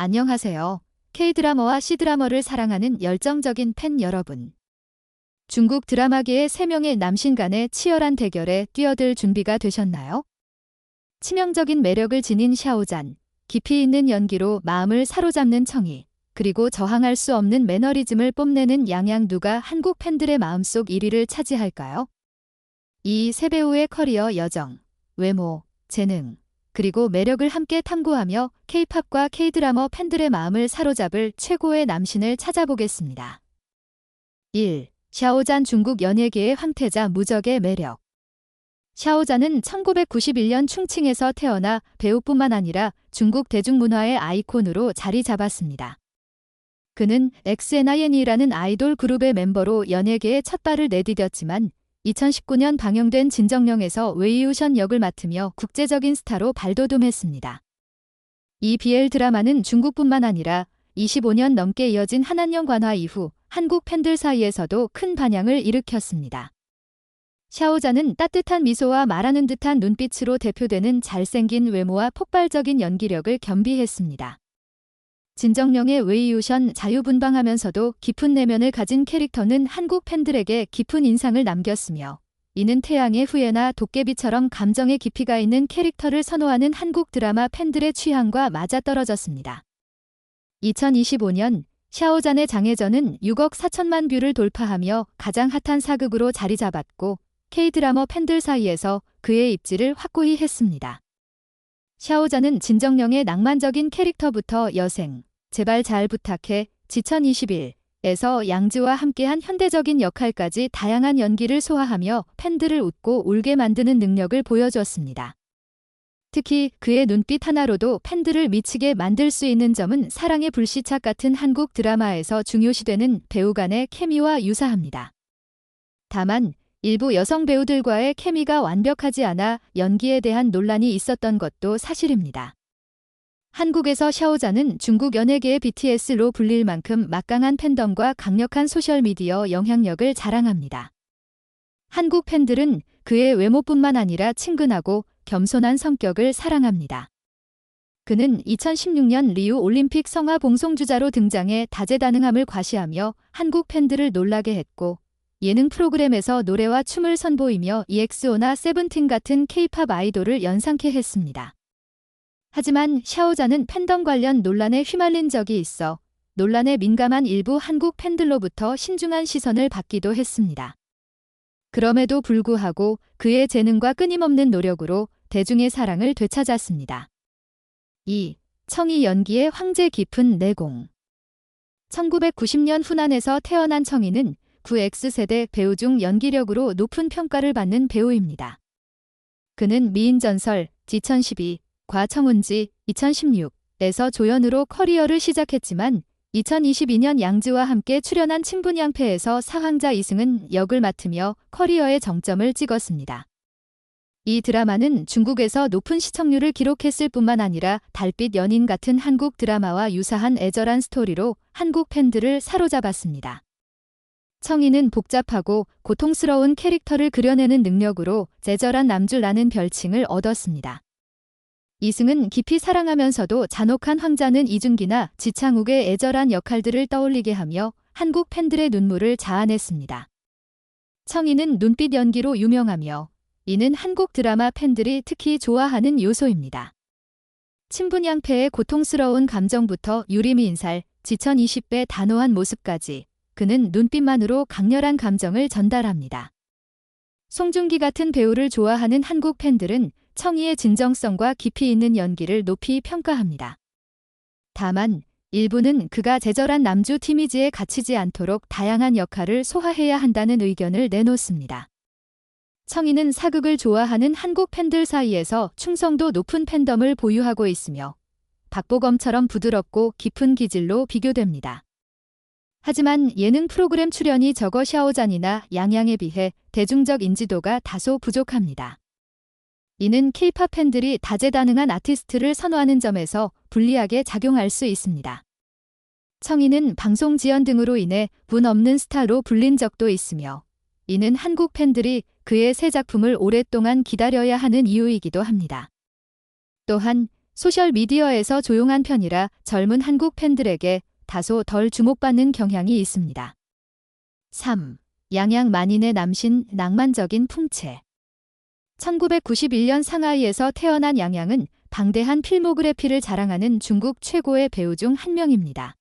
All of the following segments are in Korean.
안녕하세요. K-드라마와 C-드라마를 사랑하는 열정적인 팬 여러분. 중국 드라마계의 3명의 남신 간의 치열한 대결에 뛰어들 준비가 되셨나요? 치명적인 매력을 지닌 샤오잔, 깊이 있는 연기로 마음을 사로잡는 청이, 그리고 저항할 수 없는 매너리즘을 뽐내는 양양 누가 한국 팬들의 마음속 1위를 차지할까요? 이 세 배우의 커리어 여정, 외모, 재능, 그리고 매력을 함께 탐구하며 K-팝과 K-드라마 팬들의 마음을 사로잡을 최고의 남신을 찾아보겠습니다. 1. 샤오잔. 중국 연예계의 황태자, 무적의 매력. 샤오잔은 1991년 충칭에서 태어나 배우뿐만 아니라 중국 대중문화의 아이콘으로 자리 잡았습니다. 그는 XNIN이라는 아이돌 그룹의 멤버로 연예계에 첫 발을 내디뎠지만 2019년 방영된 진정령에서 웨이우션 역을 맡으며 국제적인 스타로 발돋움했습니다. 이 BL 드라마는 중국뿐만 아니라 25년 넘게 이어진 한한령 관화 이후 한국 팬들 사이에서도 큰 반향을 일으켰습니다. 샤오잔은 따뜻한 미소와 말하는 듯한 눈빛으로 대표되는 잘생긴 외모와 폭발적인 연기력을 겸비했습니다. 진정령의 웨이우션 자유분방하면서도 깊은 내면을 가진 캐릭터는 한국 팬들에게 깊은 인상을 남겼으며, 이는 태양의 후예나 도깨비처럼 감정의 깊이가 있는 캐릭터를 선호하는 한국 드라마 팬들의 취향과 맞아떨어졌습니다. 2025년 샤오잔의 장해전은 6억 4천만 뷰를 돌파하며 가장 핫한 사극으로 자리 잡았고, K-드라마 팬들 사이에서 그의 입지를 확고히 했습니다. 샤오잔은 진정령의 낭만적인 캐릭터부터 여생, 제발 잘 부탁해, 지천21에서 양지와 함께한 현대적인 역할까지 다양한 연기를 소화하며 팬들을 웃고 울게 만드는 능력을 보여주었습니다. 특히 그의 눈빛 하나로도 팬들을 미치게 만들 수 있는 점은 사랑의 불시착 같은 한국 드라마에서 중요시되는 배우 간의 케미와 유사합니다. 다만 일부 여성 배우들과의 케미가 완벽하지 않아 연기에 대한 논란이 있었던 것도 사실입니다. 한국에서 샤오잔은 중국 연예계의 BTS로 불릴 만큼 막강한 팬덤과 강력한 소셜미디어 영향력을 자랑합니다. 한국 팬들은 그의 외모뿐만 아니라 친근하고 겸손한 성격을 사랑합니다. 그는 2016년 리우 올림픽 성화 봉송주자로 등장해 다재다능함을 과시하며 한국 팬들을 놀라게 했고, 예능 프로그램에서 노래와 춤을 선보이며 EXO나 세븐틴 같은 K-팝 아이돌을 연상케 했습니다. 하지만 샤오잔은 팬덤 관련 논란에 휘말린 적이 있어 논란에 민감한 일부 한국 팬들로부터 신중한 시선을 받기도 했습니다. 그럼에도 불구하고 그의 재능과 끊임없는 노력으로 대중의 사랑을 되찾았습니다. 2. 청이 연기의 황제. 깊은 내공. 1990년 후난에서 태어난 청이는 9X세대 배우 중 연기력으로 높은 평가를 받는 배우입니다. 그는 미인전설, 지천12, 과청운지, 2016에서 조연으로 커리어를 시작했지만 2022년 양지와 함께 출연한 칭분양패에서 사황자 이승은 역을 맡으며 커리어의 정점을 찍었습니다. 이 드라마는 중국에서 높은 시청률을 기록했을 뿐만 아니라 달빛 연인 같은 한국 드라마와 유사한 애절한 스토리로 한국 팬들을 사로잡았습니다. 청이는 복잡하고 고통스러운 캐릭터를 그려내는 능력으로 제절한 남주라는 별칭을 얻었습니다. 이승은 깊이 사랑하면서도 잔혹한 황자는 이준기나 지창욱의 애절한 역할들을 떠올리게 하며 한국 팬들의 눈물을 자아냈습니다. 청이는 눈빛 연기로 유명하며 이는 한국 드라마 팬들이 특히 좋아하는 요소입니다. 친분양패의 고통스러운 감정부터 유리미 인살, 지천 20배 단호한 모습까지 그는 눈빛만으로 강렬한 감정을 전달합니다. 송중기 같은 배우를 좋아하는 한국 팬들은 청이의 진정성과 깊이 있는 연기를 높이 평가합니다. 다만 일부는 그가 제절한 남주 이미지에 갇히지 않도록 다양한 역할을 소화해야 한다는 의견을 내놓습니다. 청이는 사극을 좋아하는 한국 팬들 사이에서 충성도 높은 팬덤을 보유하고 있으며 박보검처럼 부드럽고 깊은 기질로 비교됩니다. 하지만 예능 프로그램 출연이 적어 샤오잔이나 양양에 비해 대중적 인지도가 다소 부족합니다. 이는 K-팝 팬들이 다재다능한 아티스트를 선호하는 점에서 불리하게 작용할 수 있습니다. 청이는 방송 지연 등으로 인해 분 없는 스타로 불린 적도 있으며, 이는 한국 팬들이 그의 새 작품을 오랫동안 기다려야 하는 이유이기도 합니다. 또한 소셜미디어에서 조용한 편이라 젊은 한국 팬들에게 다소 덜 주목받는 경향이 있습니다. 3. 양양 만인의 남신 낭만적인 풍채. 1991년 상하이에서 태어난 양양은 방대한 필모그래피를 자랑하는 중국 최고의 배우 중 한 명입니다.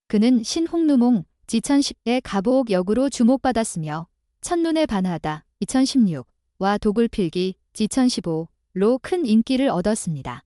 그는 신홍루몽, 지천십의 가보옥 역으로 주목받았으며 첫눈에 반하다, 2016와 도굴필기, 지천십오로 큰 인기를 얻었습니다.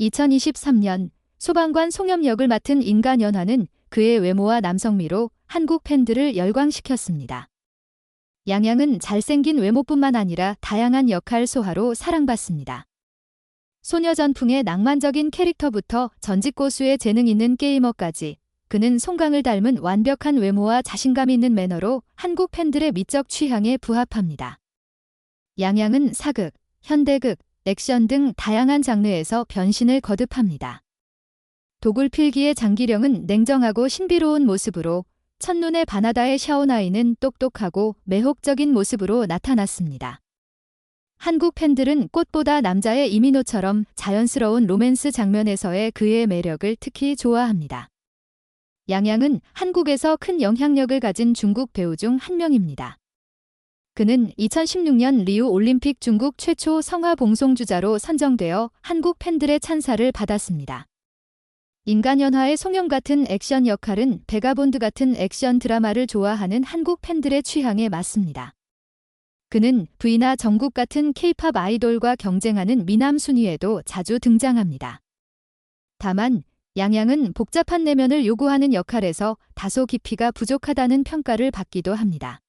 2023년 소방관 송염 역을 맡은 인간연화는 그의 외모와 남성미로 한국 팬들을 열광시켰습니다. 양양은 잘생긴 외모뿐만 아니라 다양한 역할 소화로 사랑받습니다. 소녀전풍의 낭만적인 캐릭터부터 전직고수의 재능 있는 게이머까지 그는 송강을 닮은 완벽한 외모와 자신감 있는 매너로 한국 팬들의 미적 취향에 부합합니다. 양양은 사극, 현대극, 액션 등 다양한 장르에서 변신을 거듭합니다. 도굴필기의 장기령은 냉정하고 신비로운 모습으로 첫눈에 반하다의 샤오나이는 똑똑하고 매혹적인 모습으로 나타났습니다. 한국 팬들은 꽃보다 남자의 이민호처럼 자연스러운 로맨스 장면에서의 그의 매력을 특히 좋아합니다. 양양은 한국에서 큰 영향력을 가진 중국 배우 중 한 명입니다. 그는 2016년 리우 올림픽 중국 최초 성화 봉송주자로 선정되어 한국 팬들의 찬사를 받았습니다. 인간연화의 송영 같은 액션 역할은 베가본드 같은 액션 드라마를 좋아하는 한국 팬들의 취향에 맞습니다. 그는 V나 정국 같은 K-팝 아이돌과 경쟁하는 미남 순위에도 자주 등장합니다. 다만 양양은 복잡한 내면을 요구하는 역할에서 다소 깊이가 부족하다는 평가를 받기도 합니다.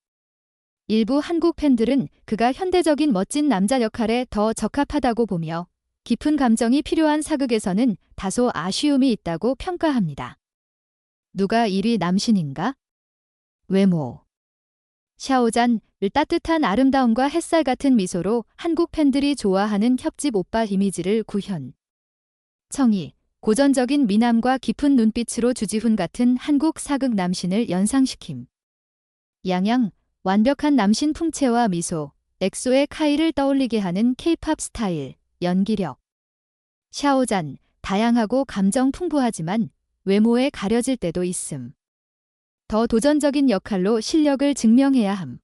일부 한국 팬들은 그가 현대적인 멋진 남자 역할에 더 적합하다고 보며 깊은 감정이 필요한 사극에서는 다소 아쉬움이 있다고 평가합니다. 누가 1위 남신인가? 외모. 샤오잔을 따뜻한 아름다움과 햇살 같은 미소로 한국 팬들이 좋아하는 헵집 오빠 이미지를 구현. 청이, 고전적인 미남과 깊은 눈빛으로 주지훈 같은 한국 사극 남신을 연상시킴. 양양, 완벽한 남신 풍채와 미소, 엑소의 카이를 떠올리게 하는 K-팝 스타일, 연기력. 샤오잔, 다양하고 감정 풍부하지만 외모에 가려질 때도 있음. 더 도전적인 역할로 실력을 증명해야 함.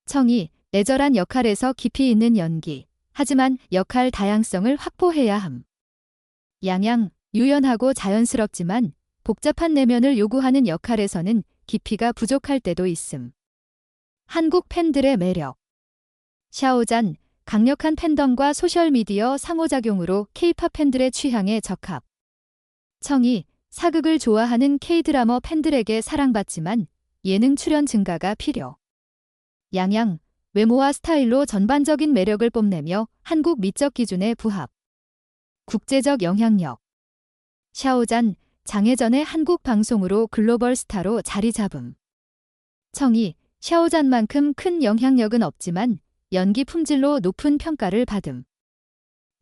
청이, 애절한 역할에서 깊이 있는 연기, 하지만 역할 다양성을 확보해야 함. 양양, 유연하고 자연스럽지만 복잡한 내면을 요구하는 역할에서는 깊이가 부족할 때도 있음. 한국 팬들의 매력. 샤오잔, 강력한 팬덤과 소셜미디어 상호작용으로 K-팝 팬들의 취향에 적합. 청이, 사극을 좋아하는 K-드라머 팬들에게 사랑받지만 예능 출연 증가가 필요. 양양, 외모와 스타일로 전반적인 매력을 뽐내며 한국 미적 기준에 부합. 국제적 영향력. 샤오잔, 장해전의 한국 방송으로 글로벌 스타로 자리 잡음. 청이, 샤오잔만큼 큰 영향력은 없지만 연기 품질로 높은 평가를 받음.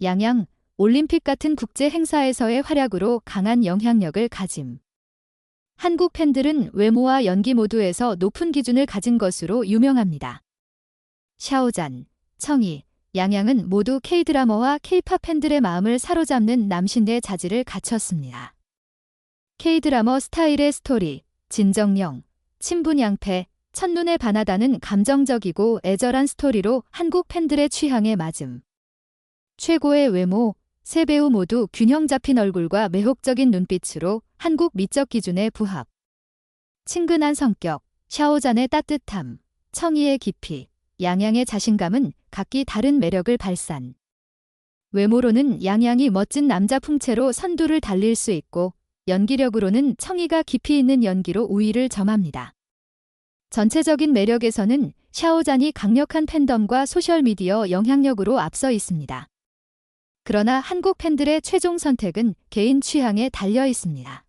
양양, 올림픽 같은 국제 행사에서의 활약으로 강한 영향력을 가짐. 한국 팬들은 외모와 연기 모두에서 높은 기준을 가진 것으로 유명합니다. 샤오잔, 청이, 양양은 모두 K-드라마와 K-팝 팬들의 마음을 사로잡는 남신의 자질을 갖췄습니다. K-드라마 스타일의 스토리, 진정령, 친분양패, 첫눈에 반하다는 감정적이고 애절한 스토리로 한국 팬들의 취향에 맞음. 최고의 외모, 세 배우 모두 균형 잡힌 얼굴과 매혹적인 눈빛으로 한국 미적 기준에 부합. 친근한 성격, 샤오잔의 따뜻함, 청이의 깊이, 양양의 자신감은 각기 다른 매력을 발산. 외모로는 양양이 멋진 남자 풍채로 선두를 달릴 수 있고 연기력으로는 청이가 깊이 있는 연기로 우위를 점합니다. 전체적인 매력에서는 샤오잔이 강력한 팬덤과 소셜미디어 영향력으로 앞서 있습니다. 그러나 한국 팬들의 최종 선택은 개인 취향에 달려 있습니다.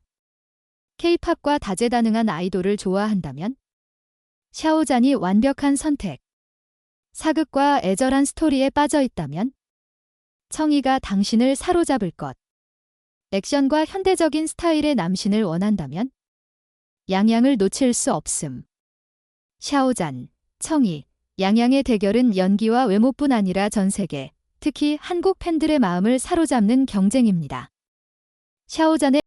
K-팝과 다재다능한 아이돌을 좋아한다면? 샤오잔이 완벽한 선택. 사극과 애절한 스토리에 빠져 있다면? 청이가 당신을 사로잡을 것. 액션과 현대적인 스타일의 남신을 원한다면? 양양을 놓칠 수 없음. 샤오잔, 청이, 양양의 대결은 연기와 외모뿐 아니라 전 세계 특히 한국 팬들의 마음을 사로잡는 경쟁입니다. 샤오잔의